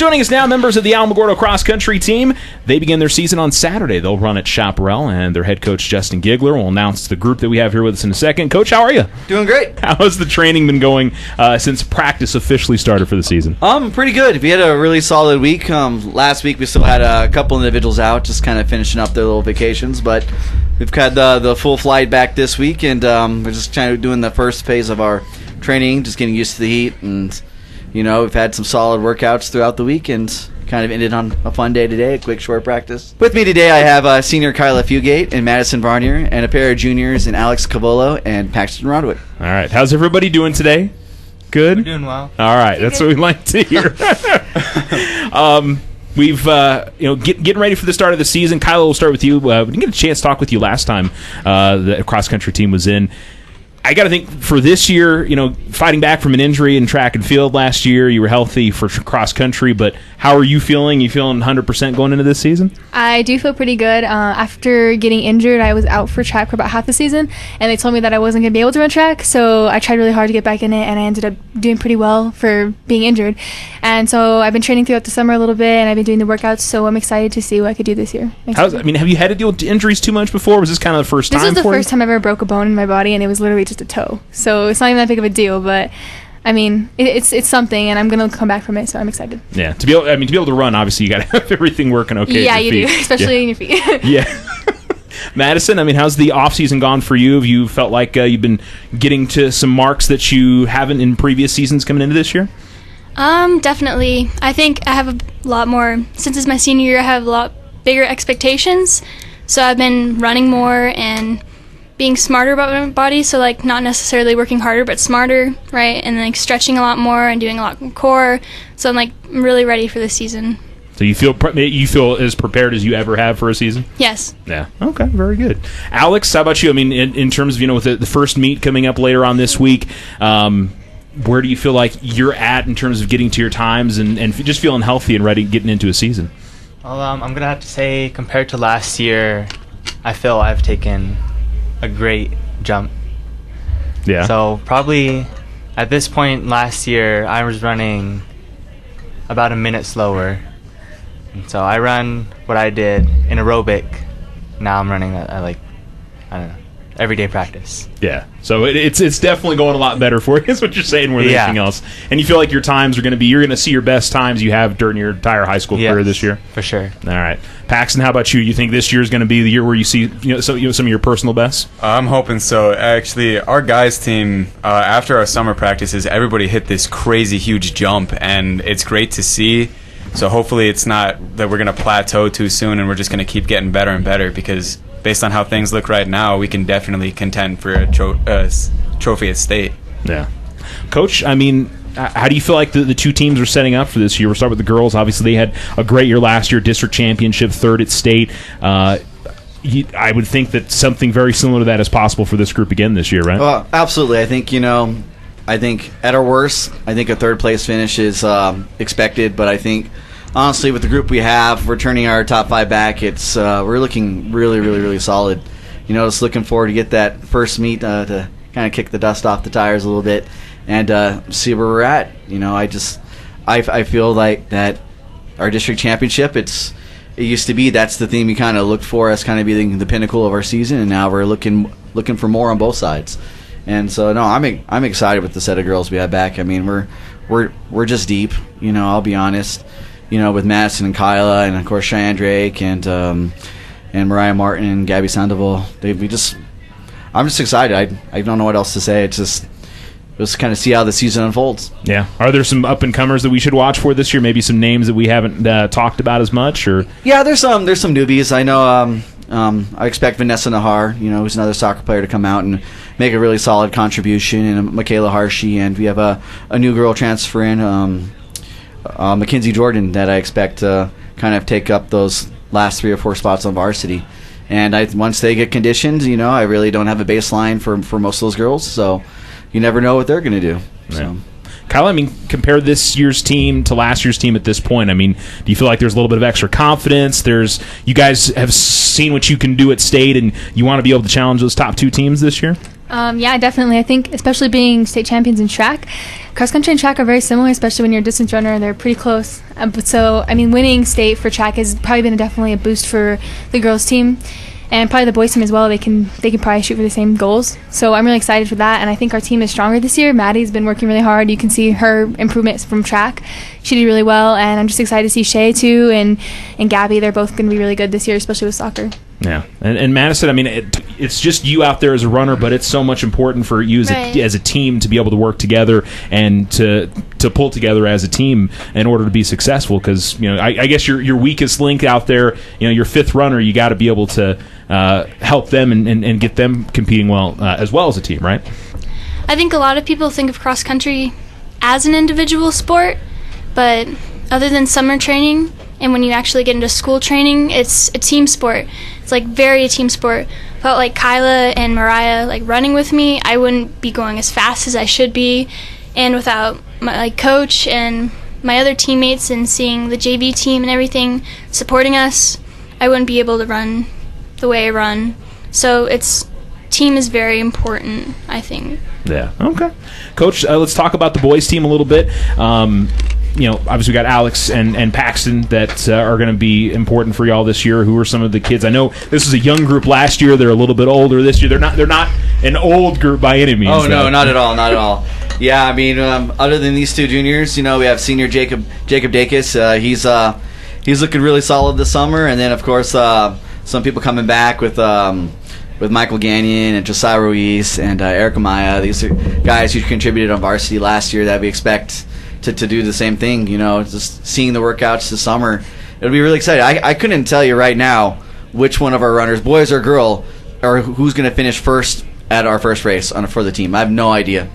Joining us now, members of the Alamogordo cross-country team. They begin their season on Saturday. They'll run at Chaparral, and their head coach, Justin Gigler, will announce the group that we have here with us in a second. Coach, how are you? Doing great. How has the training been going since practice officially started for the season? Pretty good. We had a really solid week. Last week we still had a couple individuals out, just kind of finishing up their little vacations, but we've had the full flight back this week, and we're just kind of doing the first phase of our training, just getting used to the heat, and we've had some solid workouts throughout the week, and kind of ended on a fun day today, a quick short practice. With me today I have senior Kyla Fugate and Madison Varnier, and a pair of juniors in Cavolo and Paston Rodwick. All right. How's everybody doing today? Good? We're doing well. All right. That's what we like to hear. We've, getting ready for the start of the season. Kyla, we'll start with you. We didn't get a chance to talk with you last time the cross-country team was in. I got to think for this year, fighting back from an injury in track and field last year, you were healthy for cross-country, but how are you feeling? You feeling 100% going into this season? I do feel pretty good. After getting injured, I was out for track for about half the season, and they told me that I wasn't going to be able to run track, so I tried really hard to get back in it, and I ended up doing pretty well for being injured. And so I've been training throughout the summer a little bit, and I've been doing the workouts, so I'm excited to see what I could do this year. Have you had to deal with injuries too much before? Was this kind of the first time for you? This is the first time I ever broke a bone in my body, and it was literally just a toe. So it's not even that big of a deal, but I mean, it's something, and I'm gonna come back from it, so I'm excited. Yeah, to be able to run, obviously you got to have everything working okay. Yeah, you do, especially in your feet. Yeah. Madison, how's the off season gone for you? Have you felt like you've been getting to some marks that you haven't in previous seasons coming into this year? Definitely. I think I have a lot more. Since it's my senior year, I have a lot bigger expectations. So I've been running more and being smarter about my body, so not necessarily working harder but smarter, right? And then stretching a lot more and doing a lot more core, so I'm really ready for this season. So you feel as prepared as you ever have for a season? Yes. Yeah. Okay, very good. Alex, how about you? In terms of with the first meet coming up later on this week, where do you feel like you're at in terms of getting to your times and just feeling healthy and ready getting into a season? Well, I'm gonna have to say, compared to last year, I feel I've taken a great jump. Yeah. So probably at this point last year, I was running about a minute slower. And so I run what I did in aerobic. Now I'm running at I don't know, everyday practice. Yeah. So it's definitely going a lot better for you, is what you're saying more than anything else. And you feel like your times are you're going to see your best times you have during your entire high school career this year? For sure. All right. Paxton, how about you? You think this year is going to be the year where you see some of your personal bests? I'm hoping so. Actually, our guys team, after our summer practices, everybody hit this crazy huge jump, and it's great to see. So hopefully it's not that we're going to plateau too soon and we're just going to keep getting better and better, because based on how things look right now, we can definitely contend for a trophy at state. Yeah. Coach, how do you feel like the two teams are setting up for this year? We'll start with the girls. Obviously, they had a great year last year, district championship, third at state. I would think that something very similar to that is possible for this group again this year, right? Well, absolutely. I think, at our worst, I think a third-place finish is expected, but I think, honestly, with the group we have, returning our top five back, we're looking really, really, really solid. Just looking forward to get that first meet to kind of kick the dust off the tires a little bit and see where we're at. I feel like that our district championship, it used to be that's the thing we kind of looked for as kind of being the pinnacle of our season, and now we're looking for more on both sides. And so, no, I'm excited with the set of girls we have back. We're just deep. I'll be honest. With Madison and Kyla, and of course Cheyenne Drake and Mariah Martin and Gabby Sandoval. I'm just excited. I don't know what else to say. It's just kind of see how the season unfolds. Yeah. Are there some up and comers that we should watch for this year? Maybe some names that we haven't talked about as much, or? Yeah, there's some newbies. I know. I expect Vanessa Nahar, who's another soccer player, to come out and make a really solid contribution, and Michaela Harshey, and we have a new girl transfer in, Mackenzie Jordan, that I expect to kind of take up those last 3 or 4 spots on varsity. And once they get conditioned, I really don't have a baseline for most of those girls, so you never know what they're going to do. Right. So. Kyle, compare this year's team to last year's team at this point. Do you feel like there's a little bit of extra confidence? You guys have seen what you can do at state, and you want to be able to challenge those top 2 teams this year? Yeah, definitely. I think especially being state champions in track, cross country and track are very similar, especially when you're a distance runner. They're pretty close. So, I mean, winning state for track has probably been definitely a boost for the girls' team. And probably the boys' team as well. They can probably shoot for the same goals. So I'm really excited for that. And I think our team is stronger this year. Maddie's been working really hard. You can see her improvements from track. She did really well. And I'm just excited to see Shay, too, and Gabby. They're both going to be really good this year, especially with soccer. Yeah. And Madison, I mean, it's just you out there as a runner, but it's so much important for you as a team to be able to work together and to pull together as a team in order to be successful. Because, I guess your weakest link out there, your fifth runner, you got to be able to help them and get them competing well as a team, right? I think a lot of people think of cross country as an individual sport, but other than summer training and when you actually get into school training, it's a team sport. It's like very a team sport. Without like Kyla and Mariah like running with me, I wouldn't be going as fast as I should be, and without my coach and my other teammates and seeing the JV team and everything supporting us, I wouldn't be able to run the way I run. So team is very important, I think. Yeah. Okay. Coach, let's talk about the boys team a little bit. Obviously we got Alex and Paxton that are going to be important for y'all this year. Who are some of the kids? I know this was a young group last year. They're a little bit older this year. They're not an old group by any means. Oh, no, not at all. Yeah, I mean, other than these two juniors, we have senior Jacob Dacus. He's looking really solid this summer. And then, of course, some people coming back with Michael Gagnon and Josiah Ruiz and Erica Maya. These are guys who contributed on varsity last year that we expect to do the same thing. Just seeing the workouts this summer, it'll be really exciting. I couldn't tell you right now which one of our runners, boys or girl, or who's going to finish first at our first race for the team. I have no idea.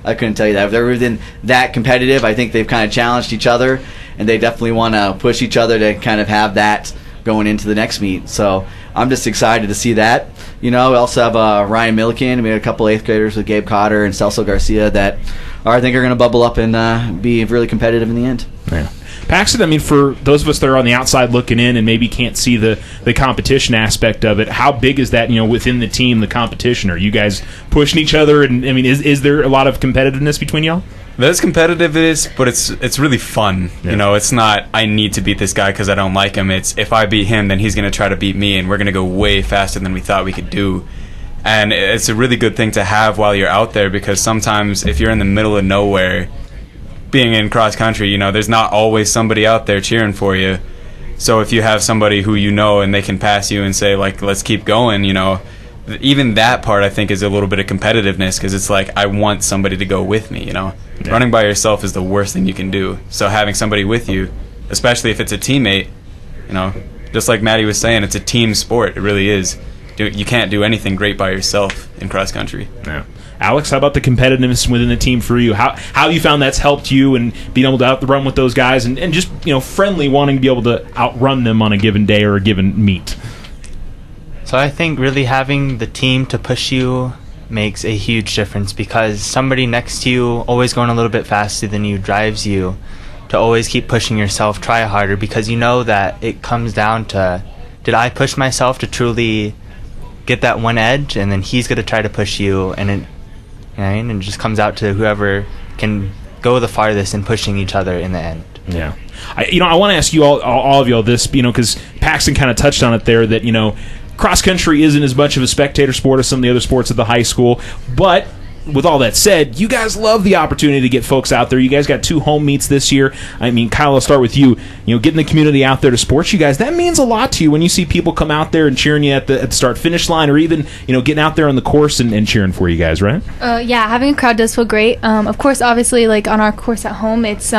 I couldn't tell you that. If they've been that competitive, I think they've kind of challenged each other, and they definitely want to push each other to kind of have that going into the next meet. So I'm just excited to see that. We also have Ryan Milliken. We had a couple 8th graders with Gabe Cotter and Celso Garcia that I think are going to bubble up and be really competitive in the end. Yeah. Paxton, I mean, for those of us that are on the outside looking in and maybe can't see the competition aspect of it, how big is that, within the team, the competition? Are you guys pushing each other? And, I mean, is there a lot of competitiveness between y'all? There's competitive, it is, but it's really fun. Yeah. It's not, I need to beat this guy because I don't like him. It's, if I beat him, then he's going to try to beat me, and we're going to go way faster than we thought we could do. And it's a really good thing to have while you're out there, because sometimes if you're in the middle of nowhere, being in cross country, there's not always somebody out there cheering for you. So if you have somebody who and they can pass you and say, like, let's keep going, even that part I think is a little bit of competitiveness, because it's like, I want somebody to go with me. Yeah. Running by yourself is the worst thing you can do. So having somebody with you, especially if it's a teammate, just like Maddie was saying, it's a team sport. It really is. You can't do anything great by yourself in cross country. Yeah. Alex, how about the competitiveness within the team for you? How have you found that's helped you and being able to outrun with those guys and just friendly, wanting to be able to outrun them on a given day or a given meet? So I think really having the team to push you makes a huge difference, because somebody next to you always going a little bit faster than you drives you to always keep pushing yourself, try harder, because that it comes down to, did I push myself to truly get that one edge, and then he's going to try to push you, and it just comes out to whoever can go the farthest in pushing each other in the end. Yeah. I want to ask you all of y'all this, because Paxton kind of touched on it there, that, cross country isn't as much of a spectator sport as some of the other sports at the high school, but with all that said, you guys love the opportunity to get folks out there. You guys got 2 home meets this year. I mean, Kyle, I'll start with you. Getting the community out there to support you guys, that means a lot to you when you see people come out there and cheering you at the start-finish line, or even, getting out there on the course and cheering for you guys, right? Yeah, having a crowd does feel great. Of course, obviously, like on our course at home, it's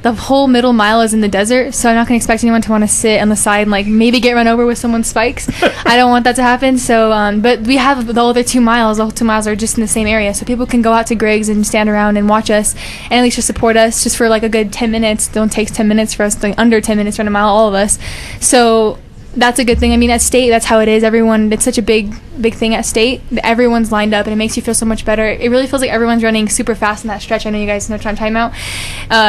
the whole middle mile is in the desert, so I'm not going to expect anyone to want to sit on the side and maybe get run over with someone's spikes. I don't want that to happen. So, but we have the other 2 miles. The whole 2 miles are just in the same area, so people can go out to Griggs and stand around and watch us, and at least just support us just for a good 10 minutes. Don't take 10 minutes for us, under 10 minutes run a mile, all of us. So that's a good thing. I mean, at state, that's how it is. It's such a big thing at state. Everyone's lined up, and it makes you feel so much better. It really feels like everyone's running super fast in that stretch. I know you guys know what I'm talking about.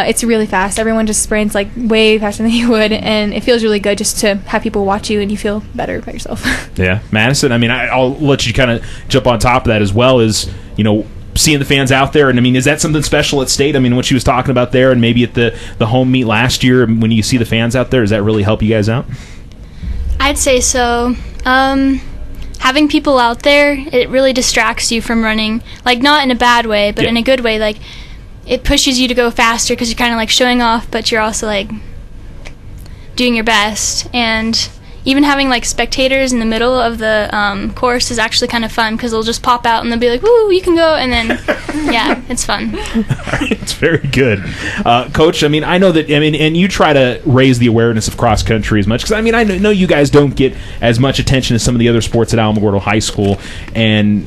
It's really fast. Everyone just sprints like way faster than you would, and it feels really good just to have people watch you and you feel better about yourself. Yeah, Madison, I mean, I'll let you kind of jump on top of that as well, is, seeing the fans out there. And I mean, is that something special at state? I mean, what she was talking about there, and maybe at the home meet last year, when you see the fans out there, does that really help you guys out? I'd say so. Having people out there, it really distracts you from running, like not in a bad way, but in a good way. Like, it pushes you to go faster because you're kind of like showing off, but you're also like doing your best. And even having like spectators in the middle of the course is actually kind of fun, because they'll just pop out and they'll be like, "Woo, you can go!" And then, yeah, it's fun. It's very good, Coach. I mean, I know that. I mean, and you try to raise the awareness of cross country as much, because I mean, I know you guys don't get as much attention as some of the other sports at Alamogordo High School, and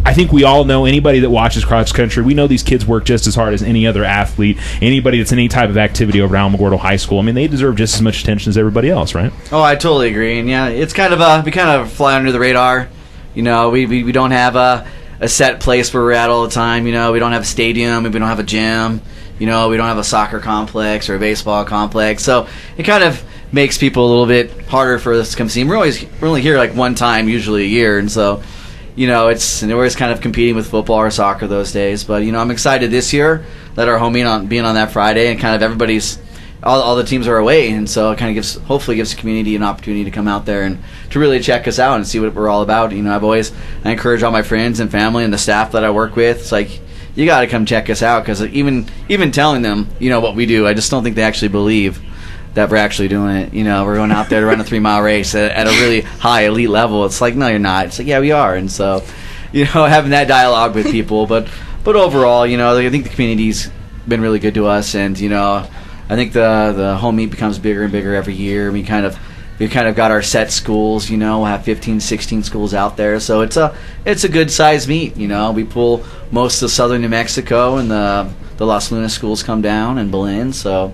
I think we all know, anybody that watches cross country, we know these kids work just as hard as any other athlete, anybody that's in any type of activity over at Alamogordo High School. I mean, they deserve just as much attention as everybody else, right? Oh, I totally agree. And yeah, it's kind of we kind of fly under the radar. We don't have a set place where we're at all the time. We don't have a stadium, we don't have a gym. We don't have a soccer complex or a baseball complex. So it kind of makes people a little bit harder for us to come see. We're only here like one time usually a year, and so we're always kind of competing with football or soccer those days. But I'm excited this year that our home meet being on that Friday, and kind of all the teams are away, and so it kind of hopefully gives the community an opportunity to come out there and to really check us out and see what we're all about. I encourage all my friends and family and the staff that I work with. It's like, you got to come check us out, because even telling them what we do, I just don't think they actually believe that we're actually doing it. We're going out there to run a 3-mile race at a really high elite level. It's like, no, you're not. It's like, yeah, we are. And so, having that dialogue with people. But overall, I think the community's been really good to us, and I think the home meet becomes bigger and bigger every year. We've kind of got our set schools. We'll have 15, 16 schools out there, so it's a good size meet. We pull most of southern New Mexico, and the Los Lunas schools come down, and Belen. So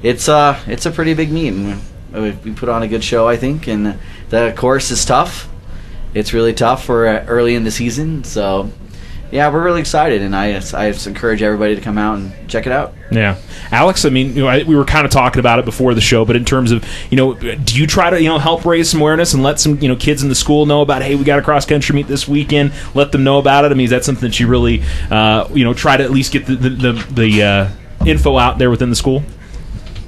it's a pretty big meet, and we put on a good show, I think. And the course is tough. It's really tough for early in the season. So yeah, we're really excited, and I just encourage everybody to come out and check it out. Yeah, Alex, I mean, we were kind of talking about it before the show, but in terms of, do you try to help raise some awareness and let some kids in the school know about, hey, we got a cross country meet this weekend, let them know about it? I mean, is that something that you really try to at least get the info out there within the school?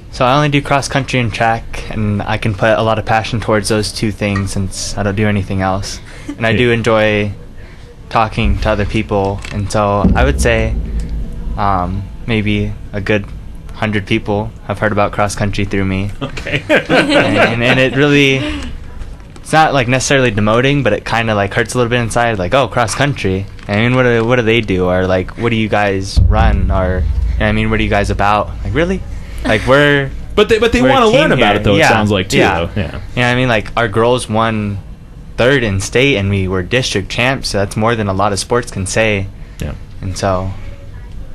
So I only do cross country and track, and I can put a lot of passion towards those two things since I don't do anything else. And I do enjoy talking to other people, and so I would say maybe a good 100 people have heard about cross country through me. Okay. and it really, it's not like necessarily demoting, but it kind of like hurts a little bit inside, like, oh, cross country, I mean, what do they do, or like, what do you guys run, or what are you guys about? Like, really? Like, but they want to learn about it, though. Yeah, it sounds like, too. Yeah. Though. Yeah. Yeah, I mean, like, our girls won 3rd in state, and we were district champs, so that's more than a lot of sports can say. Yeah. And so,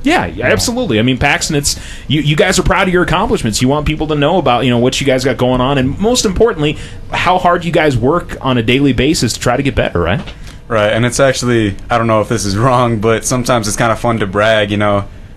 yeah, absolutely. I mean, Paxton, it's you guys are proud of your accomplishments. You want people to know about what you guys got going on, and most importantly, how hard you guys work on a daily basis to try to get better, right? Right, and it's actually, I don't know if this is wrong, but sometimes it's kind of fun to brag.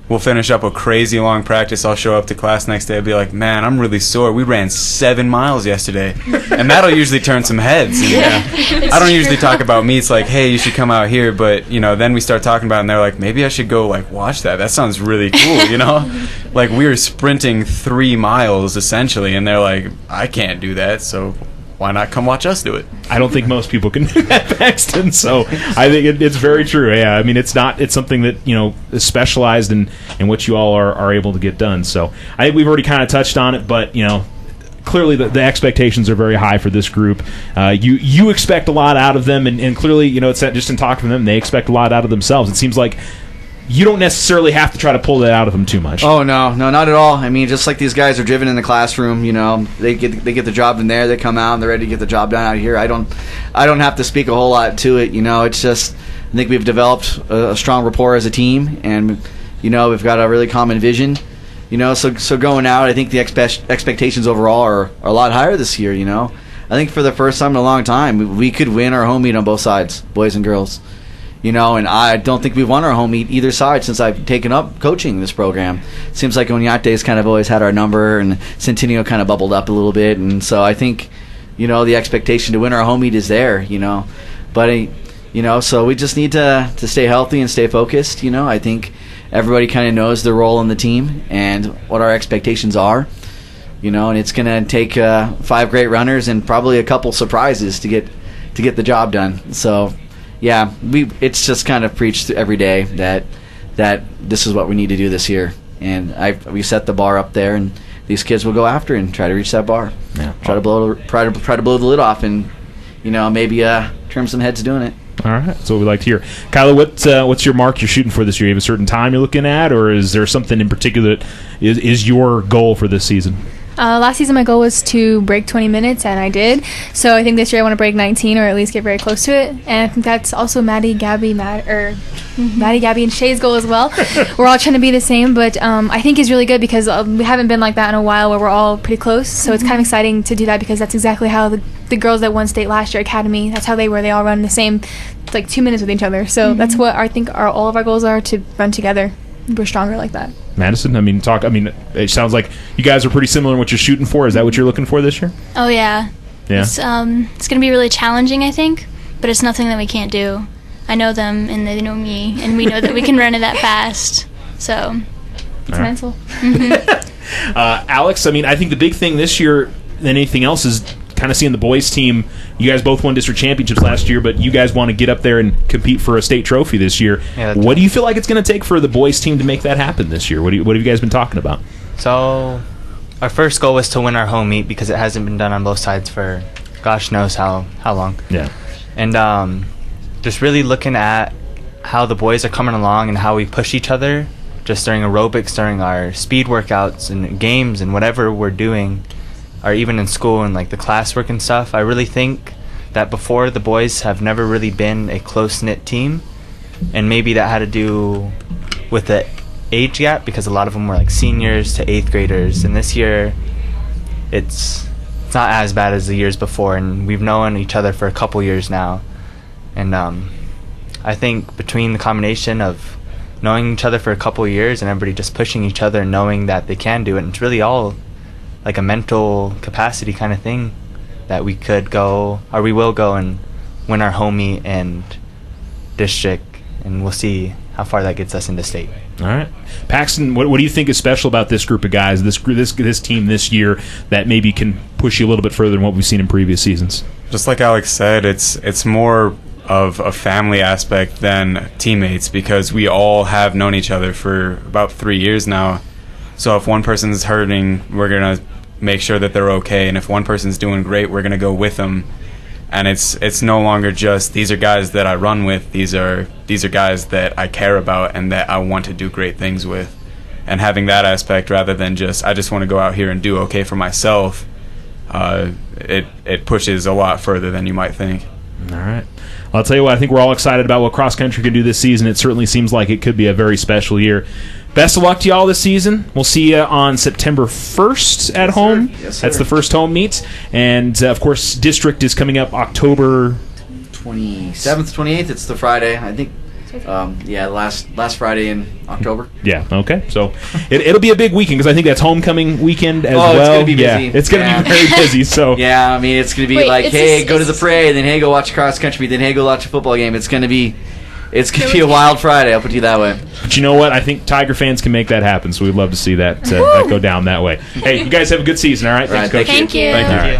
We'll finish up a crazy long practice. I'll show up to class next day. I'll be like, man, I'm really sore. We ran 7 miles yesterday. And that'll usually turn some heads. I don't usually talk about meets like, hey, you should come out here. But, then we start talking about it, and they're like, maybe I should go, watch that. That sounds really cool, Like, we were sprinting 3 miles, essentially. And they're like, I can't do that, so why not come watch us do it? I don't think most people can do that, Paxton. So I think it's very true. Yeah, I mean, it's something that is specialized in what you all are able to get done. So I think we've already kind of touched on it, but clearly the expectations are very high for this group. You expect a lot out of them, and clearly it's not just in talking to them, they expect a lot out of themselves. It seems like you don't necessarily have to try to pull that out of them too much. Oh, no, not at all. I mean, just like these guys are driven in the classroom, they get the job in there, they come out, and they're ready to get the job done out here. I don't have to speak a whole lot to it. It's just, I think we've developed a strong rapport as a team, and we've got a really common vision, So going out, I think the expectations overall are a lot higher this year. I think for the first time in a long time, we could win our home meet on both sides, boys and girls. And I don't think we've won our home meet either side since I've taken up coaching this program. It seems like Onyate's kind of always had our number, and Centennial kind of bubbled up a little bit. And so I think, the expectation to win our home meet is there, But, so we just need to stay healthy and stay focused. I think everybody kind of knows their role in the team and what our expectations are. And it's going to take 5 great runners and probably a couple surprises to get the job done. So, yeah, it's just kind of preached every day that this is what we need to do this year, and we set the bar up there, and these kids will go after and try to reach that bar. Yeah. Try to blow the lid off, and maybe trim some heads doing it. All right, that's what we like to hear. Kyla, what's your mark you're shooting for this year? You have a certain time you're looking at, or is there something in particular that is your goal for this season? Last season, my goal was to break 20 minutes, and I did. So I think this year I want to break 19, or at least get very close to it. And I think that's also Maddie, Gabby, and Shay's goal as well. We're all trying to be the same, but I think it's really good because we haven't been like that in a while, where we're all pretty close. So it's kind of exciting to do that because that's exactly how the girls that won state last year, Academy, that's how they were. They all run the same, 2 minutes with each other. So that's what I think all of our goals are, to run together. We're stronger like that. Madison, it sounds like you guys are pretty similar in what you're shooting for. Is that what you're looking for this year? Oh, yeah. Yeah. It's going to be really challenging, I think, but it's nothing that we can't do. I know them, and they know me, and we know that we can run it that fast. So it's mental. Alex, I think the big thing this year than anything else is kind of seeing the boys team. You guys both won district championships last year, but you guys want to get up there and compete for a state trophy this year. Yeah, what do you feel like it's going to take for the boys team to make that happen this year? What have you guys been talking about? So our first goal was to win our home meet because it hasn't been done on both sides for gosh knows how long. Yeah. And just really looking at how the boys are coming along and how we push each other just during aerobics, during our speed workouts and games and whatever we're doing, or even in school and the classwork and stuff. I really think that before, the boys have never really been a close-knit team, and maybe that had to do with the age gap because a lot of them were seniors to 8th graders, and this year it's not as bad as the years before, and we've known each other for a couple years now. And I think between the combination of knowing each other for a couple years and everybody just pushing each other and knowing that they can do it, and it's really all a mental capacity kind of thing, that we could go, or we will go and win our home meet and district, and we'll see how far that gets us into state. All right, Paxton, what do you think is special about this group of guys, this team this year, that maybe can push you a little bit further than what we've seen in previous seasons? Just like Alex said, it's more of a family aspect than teammates, because we all have known each other for about 3 years now. So if one person's hurting, we're gonna make sure that they're okay, and if one person's doing great, we're gonna go with them. And it's no longer just these are guys that I run with. These are guys that I care about and that I want to do great things with. And having that aspect rather than just I just want to go out here and do okay for myself, it pushes a lot further than you might think. All right. Well, I'll tell you what, I think we're all excited about what cross country can do this season. It certainly seems like it could be a very special year. Best of luck to you all this season. We'll see you on September 1st at home. Yes, sir. That's the first home meet. And, of course, district is coming up October 27th, 28th. It's the Friday, I think. Last Friday in October. Yeah, okay. So it'll be a big weekend because I think that's homecoming weekend as well. It's going to be busy. Yeah, it's going to be very busy. So yeah, it's going to be hey, go to the parade, then hey, go watch cross country, then hey, go watch a football game. It's going to be a wild Friday. I'll put you that way. But you know what? I think Tiger fans can make that happen. So we'd love to see that go down that way. Hey, you guys have a good season. All right. Thanks, Coach. Thank you. Thank you.